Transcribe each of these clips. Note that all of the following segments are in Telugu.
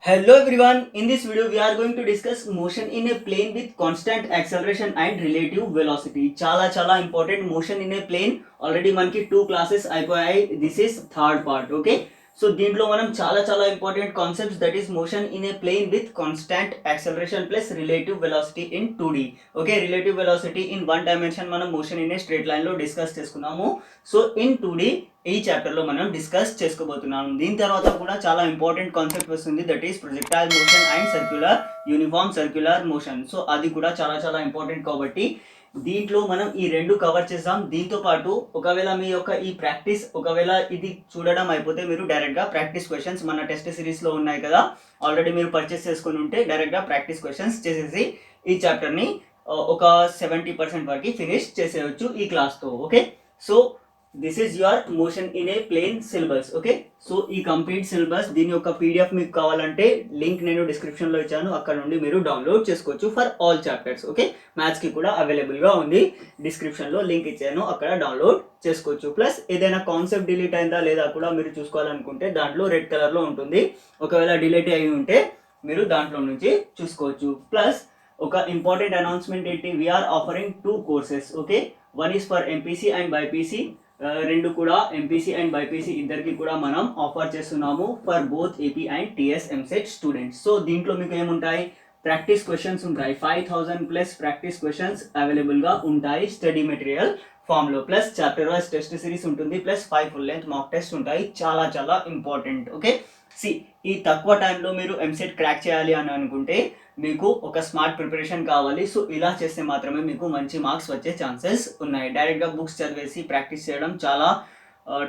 Hello everyone, in this video we are going to discuss motion in a plane with constant acceleration and relative velocity. చాలా important motion in a plane. Already మనకి 2 classes అయిపోయాయి. This is third part, okay? So దీంట్లో మనం చాలా important concepts that is motion in a plane with constant acceleration plus relative velocity in 2D. Okay, relative velocity in 1 dimension మనం motion in a straight line లో డిస్కస్ చేసుకున్నాము. సో ఇన్ 2D ఈ చాప్టర్ లో మనం డిస్కస్ చేసుకోబోతున్నాము. దీని తర్వాత కూడా చాలా ఇంపార్టెంట్ కాన్సెప్ట్ వస్తుంది that is projectile motion and circular uniform circular motion. So అది కూడా చాలా ఇంపార్టెంట్ కాబట్టి దీంట్లో మనం ఈ రెండు కవర్ చేద్దాం. దీంతో పాటు ఒకవేళ మీ యొక్క ఈ ప్రాక్టీస్ ఒకవేళ ఇది చూడడం అయిపోతే మీరు డైరెక్ట్గా ప్రాక్టీస్ క్వశ్చన్స్ మన టెస్ట్ సిరీస్లో ఉన్నాయి కదా, ఆల్రెడీ మీరు పర్చేస్ చేసుకుని ఉంటే డైరెక్ట్గా ప్రాక్టీస్ క్వశ్చన్స్ చేసేసి ఈ చాప్టర్ని ఒక 70% వరకు ఫినిష్ చేసేయచ్చు ఈ క్లాస్తో. Okay, so this is your motion in a plane syllabus. Okay, so ఈ కంప్లీట్ సిలబస్ దీని యొక్క పీడిఎఫ్ మీకు కావాలంటే లింక్ నేను డిస్క్రిప్షన్లో ఇచ్చాను, అక్కడ నుండి మీరు డౌన్లోడ్ చేసుకోవచ్చు ఫర్ ఆల్ చాప్టర్స్. ఓకే, మ్యాథ్స్కి కూడా అవైలబుల్గా ఉంది, డిస్క్రిప్షన్లో లింక్ ఇచ్చాను, అక్కడ డౌన్లోడ్ చేసుకోవచ్చు. ప్లస్ ఏదైనా కాన్సెప్ట్ డిలీట్ అయిందా లేదా కూడా మీరు చూసుకోవాలనుకుంటే దాంట్లో రెడ్ కలర్లో ఉంటుంది, ఒకవేళ డిలీట్ అయి ఉంటే మీరు దాంట్లో నుంచి చూసుకోవచ్చు. ప్లస్ ఒక ఇంపార్టెంట్ అనౌన్స్మెంట్ ఏంటి, we are offering 2 courses. Okay, one is for MPC and BiPC, రెండు కూడా ఎంపీసీ అండ్ బైపీసీ ఇద్దరికి కూడా మనం ఆఫర్ చేస్తున్నాము for both AP and TS EAMCET students. So దీంట్లో మీకు ఏముంటాయి, ప్రాక్టీస్ క్వశ్చన్స్ ఉంటాయి, 5000 ప్లస్ ప్రాక్టీస్ క్వశ్చన్స్ అవైలబుల్గా ఉంటాయి స్టడీ మెటీరియల్ ఫామ్లో. Plus chapter wise test series ఉంటుంది, plus 5 full length mock test ఉంటాయి. చాలా ఇంపార్టెంట్. ఓకే, ఈ తక్కువ టైంలో మీరు ఎంసెట్ క్రాక్ చేయాలి అని అనుకుంటే మీకు ఒక స్మార్ట్ ప్రిపరేషన్ కావాలి. సో ఇలా చేస్తే మాత్రమే మీకు మంచి మార్క్స్ వచ్చే ఛాన్సెస్ ఉన్నాయి. డైరెక్ట్గా బుక్స్ చదివేసి ప్రాక్టీస్ చేయడం చాలా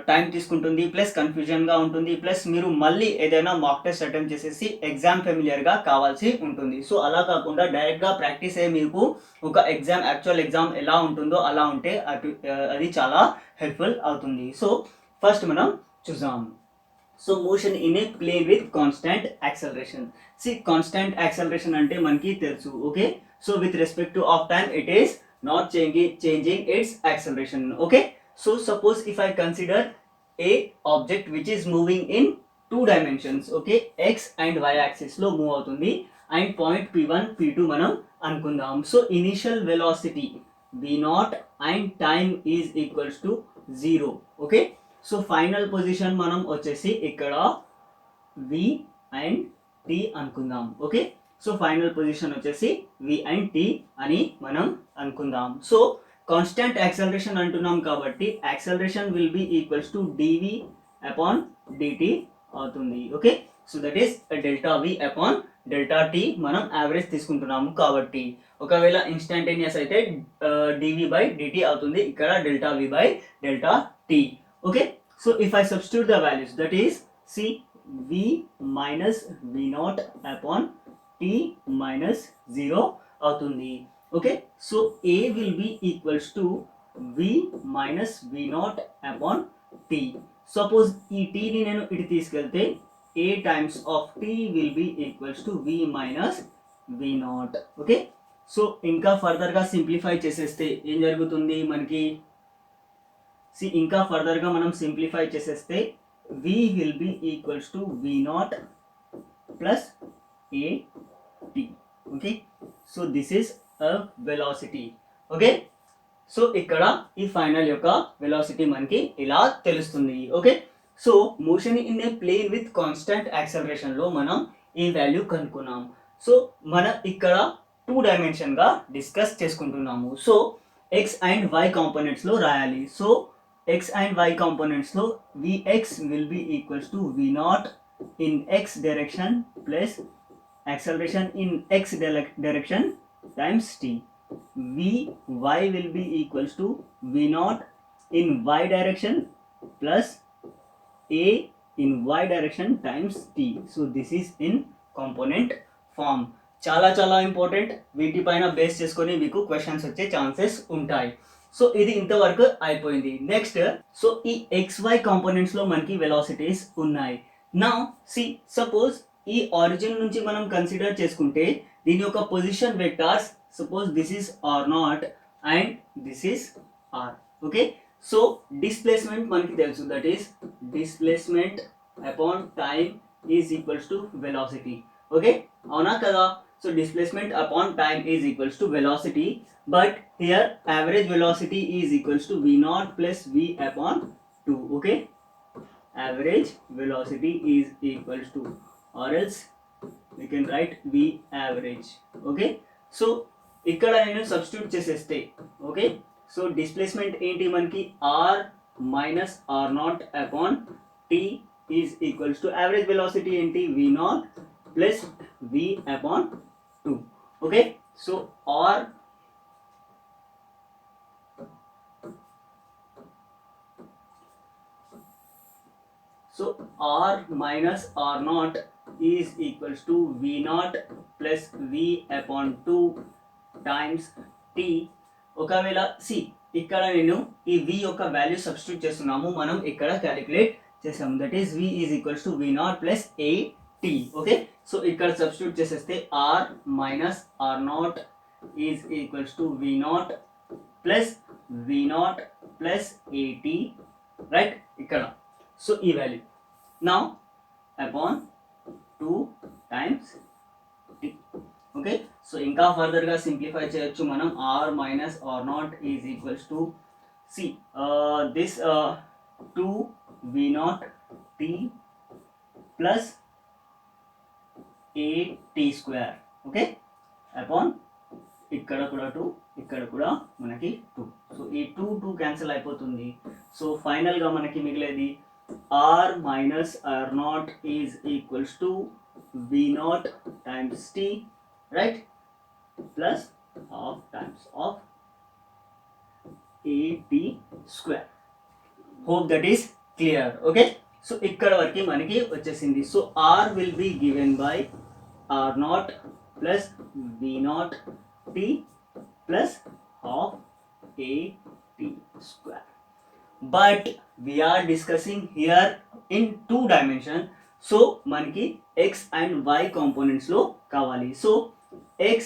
టైం తీసుకుంటుంది, ప్లస్ కన్ఫ్యూజన్గా ఉంటుంది, ప్లస్ మీరు మళ్ళీ ఏదైనా మాక్ టెస్ట్ అటెంప్ట్ చేసేసి ఎగ్జామ్ ఫెమిలియర్గా కావాల్సి ఉంటుంది. సో అలా కాకుండా డైరెక్ట్గా ప్రాక్టీస్ అయ్యి మీకు ఒక ఎగ్జామ్ యాక్చువల్ ఎగ్జామ్ ఎలా ఉంటుందో అలా ఉంటే అది చాలా హెల్ప్ఫుల్ అవుతుంది. సో ఫస్ట్ మనం చూద్దాం. So motion in a plane with constant acceleration. Constant acceleration అంటే మనకి తెలుసు. Okay, so with respect to of time it is not changing its acceleration. Okay, so suppose if I consider a object which is moving in 2 dimensions. Okay, x and y axis లో మూవ్ అవుతుంది అండ్ పాయింట్ P1 P2 మనం అనుకుందాం. So initial velocity V0 and time is equals to 0. Okay, so final position మనం వచ్చేసి ఇక్కడ V అండ్ T అనుకుందాం. ఓకే, సో ఫైనల్ పొజిషన్ వచ్చేసి V అండ్ T అని మనం అనుకుందాం. సో కాన్స్టాంట్ యాక్సలరేషన్ అంటున్నాం కాబట్టి acceleration will be equals to dV upon dt అవుతుంది. Okay, so that is delta V upon delta T మనం యావరేజ్ తీసుకుంటున్నాము కాబట్టి ఒకవేళ ఇన్స్టంటేనియస్ అయితే dV బై dt అవుతుంది, ఇక్కడ delta V by delta T. Okay, so if I substitute the values, that is V minus V0 upon T minus 0 అవుతుంది. Okay, so A will be equals to V minus V0 upon T. Suppose ఈ T ని నేను ఇటు తీసుకెళ్తే A times of T will be equals to V minus V0. Okay, so ఇంకా ఫర్దర్గా సింప్లిఫై చేసేస్తే ఏం జరుగుతుంది మనకి, ఇంకా ఫర్దర్గా మనం సింప్లిఫై చేసేస్తే V will be equals to V0 plus AT. Okay, so this is a velocity. Okay, so ఇక్కడ ఈ ఫైనల్ యొక్క వెలాసిటీ మనకి ఇలా తెలుస్తుంది. Okay, so motion in a plane with constant యాక్సలరేషన్లో మనం ఈ వాల్యూ కనుక్కున్నాం. సో మనం ఇక్కడ 2 డైమెన్షన్గా డిస్కస్ చేసుకుంటున్నాము. సో ఎక్స్ అండ్ వై కాంపోనెంట్స్లో రాయాలి. So x and y components లో Vx will be equals to V0 in x direction plus acceleration in x direction times t. Vy will be equals to V0 in y direction plus a in y direction times t. So this is in component form. చాలా ఇంపార్టెంట్, వీటిపైన బేస్ చేసుకొని మీకు క్వశ్చన్స్ వచ్చే ఛాన్సెస్ ఉంటాయి. సో ఇది ఇంతవరకు అయిపోయింది. నెక్స్ట్, సో ఈ XY కాంపోనెంట్స్ లో మనకి వెలాసిటీస్ ఉన్నాయి. నౌ సపోజ్ ఈ ఆరిజిన్ నుంచి మనం కన్సిడర్ చేసుకుంటే దీని యొక్క position vectors, suppose this is R0 and this is R. Okay, so displacement మనకి తెలుసు, that is displacement upon time is equals to velocity. Okay, అవునా కదా? So displacement upon time is equals to velocity, but here average velocity is equals to v naught plus v upon 2. Okay, average velocity is equals to, or else we can write v average. Okay, so ఇక్కడ నేను సబ్స్టిట్యూట్ చేసేస్తే, ఓకే, సో డిస్ప్లేస్మెంట్ ఏంటి మనకి r minus r naught upon t is equals to average velocity ఏంటి v naught plus v upon 2. Okay, so r so r minus r naught is equals to v naught plus v upon 2 times t. ఒకవేళ సి ఇక్కడ నేను ఈ v యొక్క వాల్యూ సబ్స్టిట్యూట్ చేస్తున్నాము, మనం ఇక్కడ క్యాలిక్యులేట్ చేసాము, that is v is equals to v naught plus a t. Okay, so ఇక్కడ సబ్స్టిట్యూట్ చేసేస్తే r minus r not is equals to v naught plus v naught plus a t, right? ఇక్కడ సో ఈ value now upon 2 times t. Okay, so ఇంకా ఫర్దర్ గా సింప్లిఫై చేయొచ్చు మనం. r minus r not is equals to see this 2 v not t plus a t square. Okay, upon ఇక్కడ కూడా 2, ఇక్కడ కూడా మనకి 2. సో ఈ 2 క్యాన్సిల్ అయిపోతుంది. సో ఫైనల్ గా మనకి మిగిలేది r minus r naught is equals to v naught times t, right, plus half times of a t square. Hope that is clear. Okay, so ఇక్కడ వరకు మనకి వచ్చేసింది. So r will be given by r naught plus v naught t plus half a t square. But we are discussing here in 2 dimension, so మనకి x and y components లో కావాలి. సో x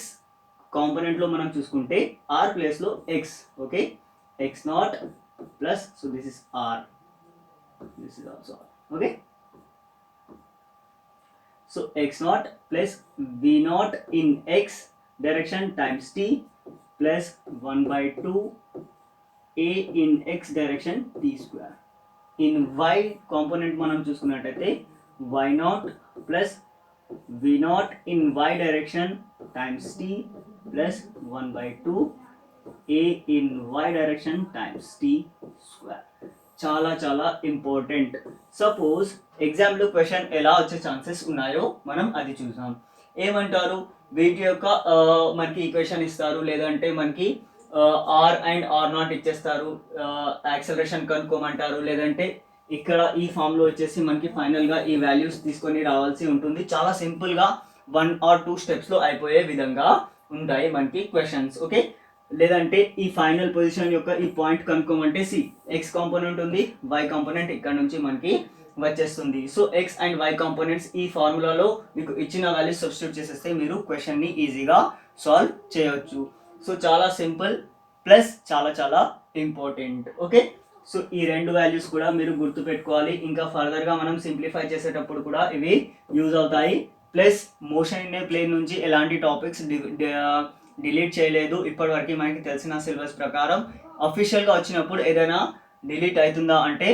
కాంపోనెంట్ లో మనం చూసుకుంటే r ప్లేస్ లో x, okay, x not plus, so this is r, this is also r. Okay, so x not plus v not in x direction times t plus 1/2 a in x direction t square. In y component మనం చూసుకున్నట్టయితే y naught plus v naught in y direction times t plus 1/2 a in y direction times t square. చాలా చాలా ఇంపార్టెంట్. సపోజ్ ఎగ్జామ్లో క్వశ్చన్ ఎలా వచ్చే ఛాన్సెస్ ఉన్నాయో మనం అది చూసాం. ఏమంటారు, వీటి యొక్క మనకి ఈక్వేషన్ ఇస్తారు, లేదంటే మనకి ఆర్ అండ్ ఆర్ నాట్ ఇచ్చేస్తారు, యాక్సలరేషన్ కనుక్కోమంటారు, లేదంటే ఇక్కడ ఈ ఫామ్లో వచ్చేసి మనకి ఫైనల్గా ఈ వాల్యూస్ తీసుకొని రావాల్సి ఉంటుంది. చాలా సింపుల్గా 1 or 2 స్టెప్స్లో అయిపోయే విధంగా ఉంటాయి మనకి క్వశ్చన్స్. ఓకే, లేదంటే ఈ ఫైనల్ పొజిషన్ యొక్క ఈ పాయింట్ కనుక్కోమంటే సి ఎక్స్ కాంపోనెంట్ ఉంది, వై కాంపోనెంట్ ఇక్కడ నుంచి మనకి వచ్చేస్తుంది. So x and y components ఈ ఫార్ములాలో మీకు ఇచ్చిన వాల్యూస్ సబ్స్టిట్యూట్ చేసేస్తే మీరు క్వశ్చన్ని ఈజీగా సాల్వ్ చేయవచ్చు. సో చాలా సింపుల్ ప్లస్ చాలా చాలా ఇంపార్టెంట్. ఓకే, సో ఈ 2 వాల్యూస్ కూడా మీరు గుర్తుపెట్టుకోవాలి. ఇంకా ఫర్దర్గా మనం సింప్లిఫై చేసేటప్పుడు కూడా ఇవి యూజ్ అవుతాయి. Plus motion in a plane నుంచి ఎలాంటి టాపిక్స్ డిలీట్ చేయలేదు ఇప్పటివరకు మనకి తెలిసిన సిలబస్ ప్రకారం. అఫీషియల్గా వచ్చినప్పుడు ఏదైనా డిలీట్ అవుతుందా అంటే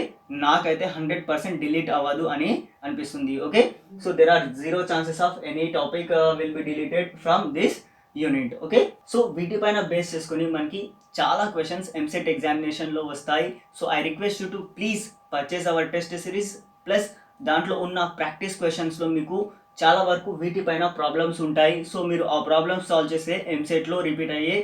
నాకైతే 100% డిలీట్ అవ్వదు అని అనిపిస్తుంది. Okay, so there are 0 chances of any topic will be deleted from this unit. Okay, so వీటిపైన బేస్ చేసుకుని మనకి చాలా క్వశ్చన్స్ ఎంసెట్ ఎగ్జామినేషన్లో వస్తాయి. So I request you to please purchase our test series. Plus దాంట్లో ఉన్న ప్రాక్టీస్ క్వశ్చన్స్లో మీకు చాలా వరకు వీటిపైన ప్రాబ్లమ్స్ ఉంటాయి. సో మీరు ఆ ప్రాబ్లమ్స్ సాల్వ్ చేస్తే ఎంసెట్లో రిపీట్ అయ్యే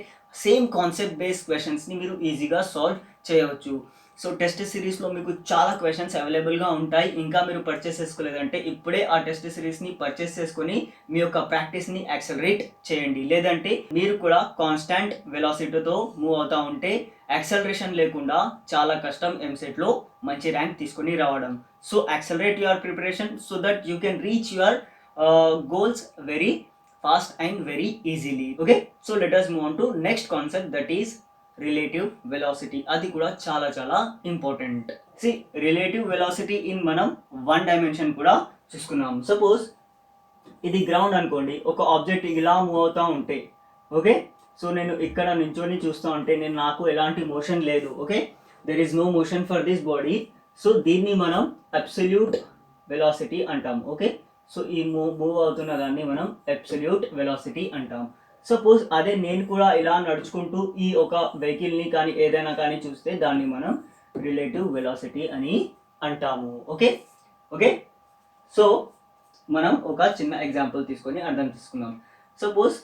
సేమ్ కాన్సెప్ట్ బేస్డ్ క్వశ్చన్స్ని మీరు ఈజీగా సాల్వ్ చేయవచ్చు. సో టెస్ట్ సిరీస్లో మీకు చాలా క్వశ్చన్స్ అవైలబుల్గా ఉంటాయి. ఇంకా మీరు పర్చేస్ చేసుకోలేదంటే ఇప్పుడే ఆ టెస్ట్ సిరీస్ని పర్చేస్ చేసుకొని మీ యొక్క ప్రాక్టీస్ని యాక్సలరేట్ చేయండి. లేదంటే మీరు కూడా కాన్స్టాంట్ వెలాసిటీతో మూవ్ అవుతూ ఉంటే యాక్సలరేషన్ లేకుండా చాలా కష్టం ఎంసెట్లో మంచి ర్యాంక్ తీసుకొని రావడం. So accelerate your preparation so that you can reach your goals very fast and very easily. Okay, so let us move on to next concept, that is relative velocity. అది కూడా చాలా చాలా ఇంపార్టెంట్. రిలేటివ్ వెలాసిటీ ఇన్ మనం 1 dimension కూడా చూసుకున్నాం. సపోజ్ ఇది గ్రౌండ్ అనుకోండి, ఒక ఆబ్జెక్ట్ ఇలా మూవ్ అవుతూ ఉంటే, ఓకే, సో నేను ఇక్కడ నించొని చూస్తూ ఉంటే నాకు ఎలాంటి మోషన్ లేదు, okay, there is no motion for this body. So దీన్ని మనం అబ్సల్యూట్ వెలాసిటీ అంటాం, ఓకే. సో ఈ మూవ్ అవుతున్న దాన్ని మనం అబ్సల్యూట్ వెలాసిటీ అంటాం. సపోజ్ అదే నేను కూడా ఇలా నడుచుకుంటూ ఈ ఒక వెహికల్ని కానీ ఏదైనా కానీ చూస్తే దాన్ని మనం రిలేటివ్ వెలాసిటీ అని అంటాము, ఓకే. ఓకే, సో మనం ఒక చిన్న ఎగ్జాంపుల్ తీసుకొని అర్థం చేసుకుందాం. సపోజ్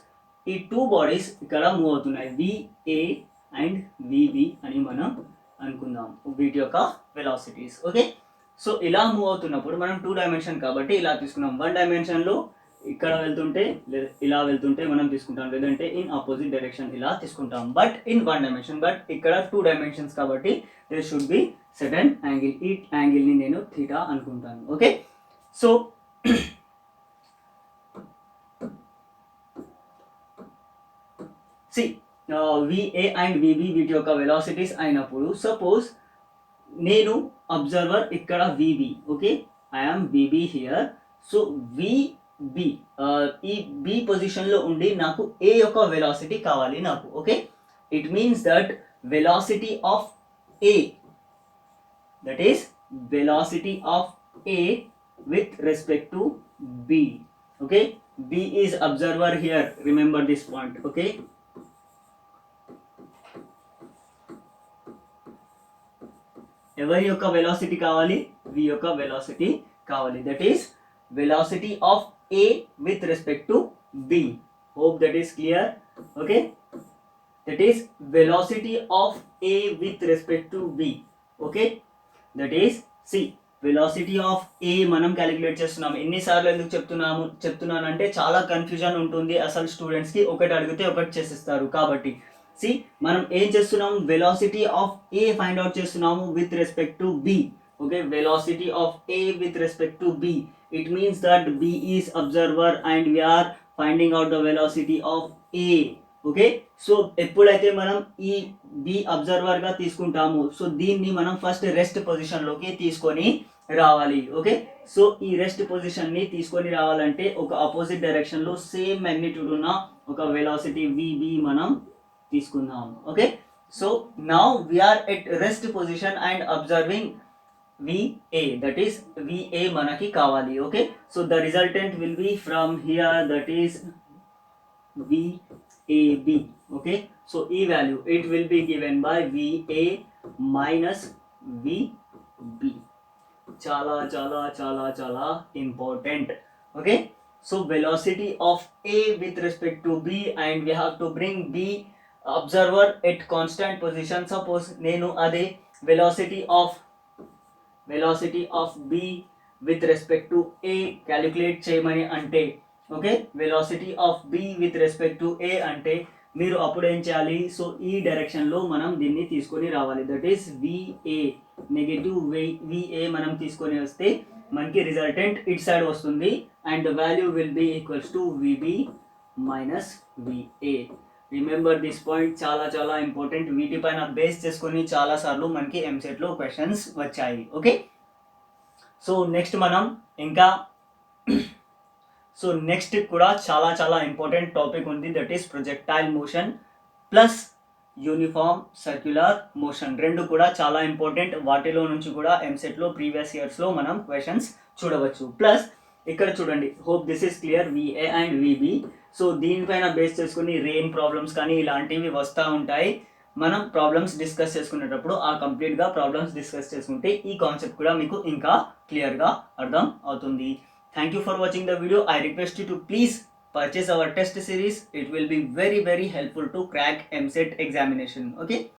ఈ టూ బాడీస్ ఇక్కడ మూవ్ అవుతున్నాయి, విఏ అండ్ విబి అని మనం అనుకుందాం, వీటి యొక్క వెలాసిటీస్, ఓకే. సో ఇలా మూవ్ అవుతున్నప్పుడు మనం 2 డైమెన్షన్ కాబట్టి ఇలా తీసుకున్నాం. 1 డైమెన్షన్లో ఇక్కడ వెళ్తుంటే ఇలా వెళ్తుంటే మనం తీసుకుంటాం, లేదంటే ఇన్ ఆపోజిట్ డైరెక్షన్ ఇలా తీసుకుంటాం, బట్ ఇన్ 1 డైమెన్షన్. బట్ ఇక్కడ 2 డైమెన్షన్స్ కాబట్టి there should be certain angle. ఈ యాంగిల్ని నేను థీటా అనుకుంటాను, okay. So see VA and VB వీటి యొక్క వెలాసిటీస్ అయినప్పుడు, సపోజ్ నేను అబ్జర్వర్ ఇక్కడ VB, okay, I'm VB here. So VB ఈ బి పొజిషన్లో ఉండి నాకు ఏ యొక్క వెలాసిటీ కావాలి నాకు, okay. It means that velocity of A, that is velocity of A with respect to B, okay. B is observer here, remember this point, okay. ఎవరి యొక్క వెలాసిటీ కావాలి, V యొక్క వెలాసిటీ కావాలి, that is velocity of A with respect to B. Hope that is clear, okay. That is velocity of A with respect to B, okay. That is, see, velocity of A మనం క్యాలిక్యులేట్ చేస్తున్నాం. ఎన్నిసార్లు ఎందుకు చెప్తున్నానంటే చాలా కన్ఫ్యూజన్ ఉంటుంది అసలు స్టూడెంట్స్కి, ఒకటి అడిగితే ఒకటి చేసిస్తారు. కాబట్టి సి మనం ఏం చేస్తున్నాం, velocity of A find out చేస్తున్నాము with respect to B, okay. Velocity of A with respect to B, it means that B is observer and we're finding out the velocity of A, okay. So ఎప్పుడైతే మనం ఈ బి అబ్జర్వర్గా తీసుకుంటాము, సో దీన్ని మనం ఫస్ట్ రెస్ట్ పొజిషన్లోకి తీసుకొని రావాలి, ఓకే. సో ఈ రెస్ట్ పొజిషన్ని తీసుకొని రావాలంటే ఒక ఆపోజిట్ డైరెక్షన్లో సేమ్ మ్యాగ్నిట్యూడ్ ఉన్న ఒక వెలాసిటీ విబి మనం తీసుకుందాం, okay. So now we are at rest position and observing VA, that is VA మనకి కావాలి, okay. So the resultant will be from here, that is VAB, okay. So E value, it will be given by VA minus VB. Chala chala chala chala important, okay. So velocity of A with respect to B, and we have to bring B observer at constant position. Suppose nenu ade velocity of B with respect to A calculate cheyamani ante, okay. Velocity of B with respect to A అంటే మీరు అప్పుడు ఏం చేయాలి, సో ఈ డైరెక్షన్లో మనం దీన్ని తీసుకొని రావాలి, that is VA, negative VA మనం తీసుకొని వస్తే మనకి రిజల్టెంట్ ఇట్ సైడ్ వస్తుంది and value will be equals to VB minus VA. Remember this point, చాలా చాలా ఇంపార్టెంట్. వీటిపైన బేస్ చేసుకొని చాలాసార్లు మనకి ఎంసెట్లో క్వశ్చన్స్ వచ్చాయి, ఓకే. సో నెక్స్ట్ మనం ఇంకా సో నెక్స్ట్ కూడా చాలా చాలా ఇంపార్టెంట్ టాపిక్ ఉంది, that is projectile motion plus uniform circular motion. రెండు కూడా చాలా ఇంపార్టెంట్. వాటిలో నుంచి కూడా ఎంసెట్లో ప్రీవియస్ ఇయర్స్లో మనం క్వశ్చన్స్ చూడవచ్చు. ప్లస్ ఇక్కడ చూడండి, hope this is clear, VA and VB. So దీనిపైన బేస్ చేసుకుని రెయిన్ ప్రాబ్లమ్స్ కానీ ఇలాంటివి వస్తూ ఉంటాయి. మనం ప్రాబ్లమ్స్ డిస్కస్ చేసుకునేటప్పుడు ఆ కంప్లీట్గా ప్రాబ్లమ్స్ డిస్కస్ చేసుకుంటే ఈ కాన్సెప్ట్ కూడా మీకు ఇంకా క్లియర్గా అర్థం అవుతుంది. Thank you for watching the video. I request you to please purchase our test series. It will be very helpful to crack EAMCET examination, okay.